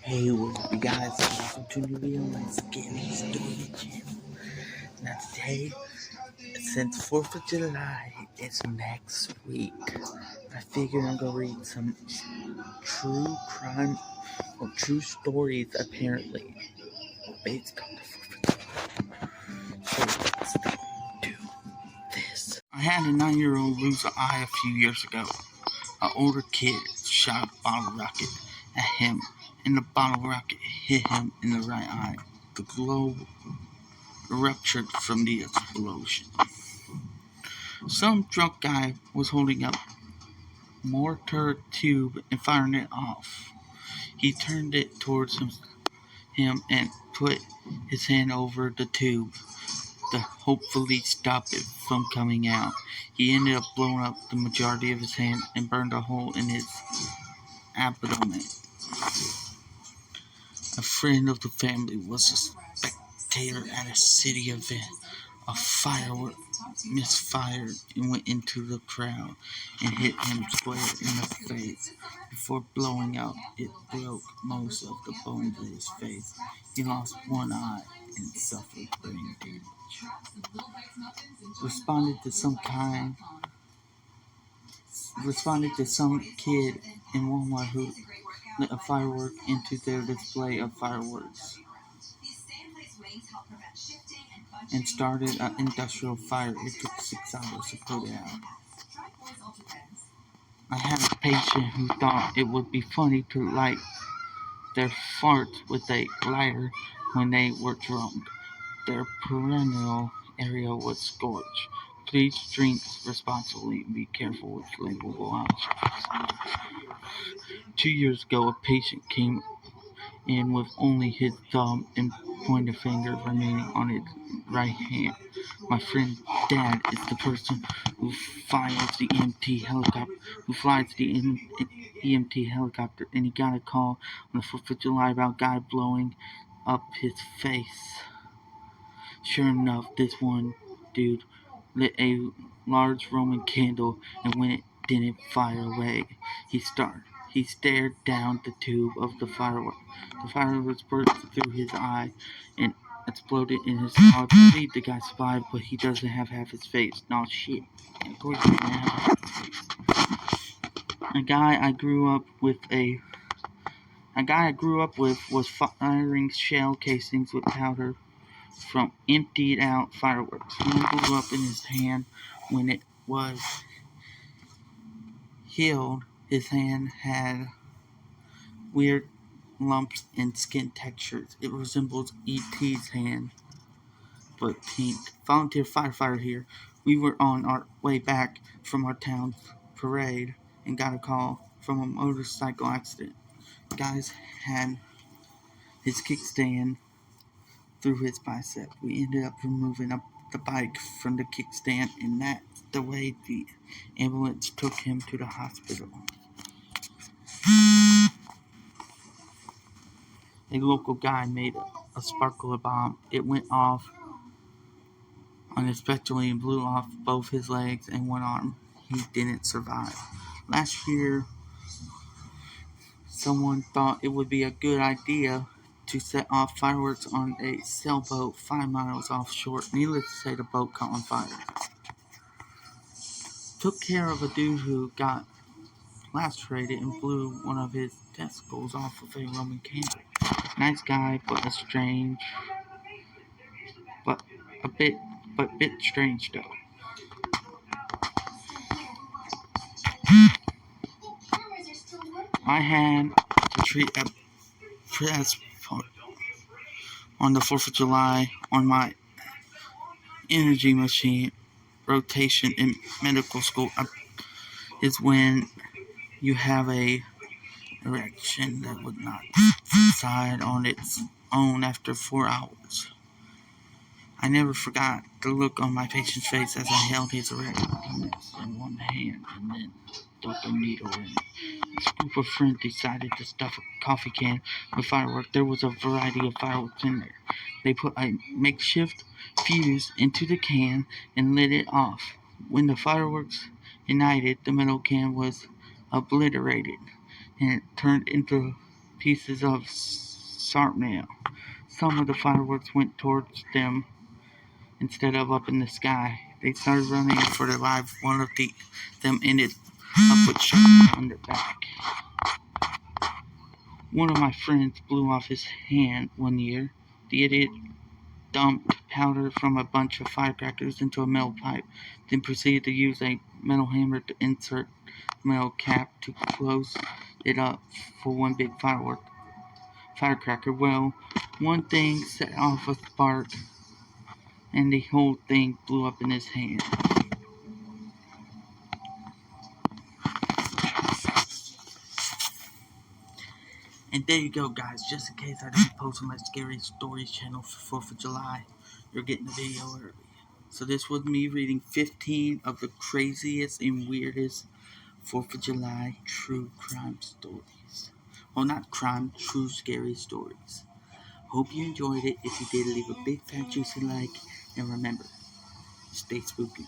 Hey, what's up, you guys? Welcome to New Zealand Scary Story Channel. Now, today, since 4th of July is next week, I figured I'm gonna read some true crime or true stories, apparently, based on the 4th of July. So, let's do this. I had a 9-year-old lose an eye a few years ago. An older kid shot a bottle rocket at him, and the bottle rocket hit him in the right eye. The globe ruptured from the explosion. Some drunk guy was holding a mortar tube and firing it off. He turned it towards him and put his hand over the tube to hopefully stop it from coming out. He ended up blowing up the majority of his hand and burned a hole in his abdomen. A friend of the family was a spectator at a city event. A firework misfired and went into the crowd and hit him square in the face. Before blowing out, it broke most of the bones in his face. He lost one eye and suffered brain damage. Responded to some kid in Walmart who lit a firework into their display of fireworks and started an industrial fire. It took 6 hours to put it out. I had a patient who thought it would be funny to light their farts with a lighter when they were drunk. Their perineal area was scorched. Please drink responsibly and be careful with flammable objects. 2 years ago, a patient came in with only his thumb and pointer finger remaining on his right hand. My friend Dad is the person who flies the EMT helicopter, and he got a call on the 4th of July about a guy blowing up his face. Sure enough, this one dude lit a large Roman candle, and when it didn't fire away, he stared down the tube of the firework. The fireworks burst through his eye and exploded in his mouth. The guy survived, but he doesn't have half his face. No shit. Of course he didn't have A guy I grew up with was firing shell casings with powder from emptied out fireworks. One blew up in his hand. When it was healed, his hand had weird lumps and skin textures. It resembles E.T.'s hand, but pink. Volunteer firefighter here. We were on our way back from our town's parade and got a call from a motorcycle accident. The guy had his kickstand through his bicep. We ended up removing the bike from the kickstand, and that's the way the ambulance took him to the hospital. A local guy made a sparkler bomb. It went off unexpectedly and blew off both his legs and one arm. He didn't survive. Last year, someone thought it would be a good idea to set off fireworks on a sailboat 5 miles offshore. Needless to say, the boat caught on fire. Took care of a dude who got lacerated and blew one of his testicles off of a Roman candle. Nice guy, but a bit strange though. I had to treat a press on the 4th of July on my energy machine. Rotation in medical school is when you have a erection that would not subside on its own after 4 hours. I never forgot the look on my patient's face as I held his erect penis in one hand and then stuck a needle in it. This group of friends decided to stuff a coffee can with fireworks. There was a variety of fireworks in there. They put a makeshift fuse into the can and lit it off. When the fireworks ignited, the metal can was obliterated and it turned into pieces of shrapnel. Some of the fireworks went towards them instead of up in the sky. They started running for their lives. One of them ended up with shrapnel on their back. One of my friends blew off his hand one year. The idiot dumped powder from a bunch of firecrackers into a metal pipe, then proceeded to use a metal hammer to insert the metal cap to close it up for one big firecracker. Well, one thing set off a spark, and the whole thing blew up in his hand. And there you go, guys. Just in case I didn't post on my Scary Stories channel for 4th of July, you're getting the video early. So this was me reading 15 of the craziest and weirdest 4th of July true crime stories. Well, not crime, true scary stories. Hope you enjoyed it. If you did, leave a big fat juicy like. And remember, stay spooky.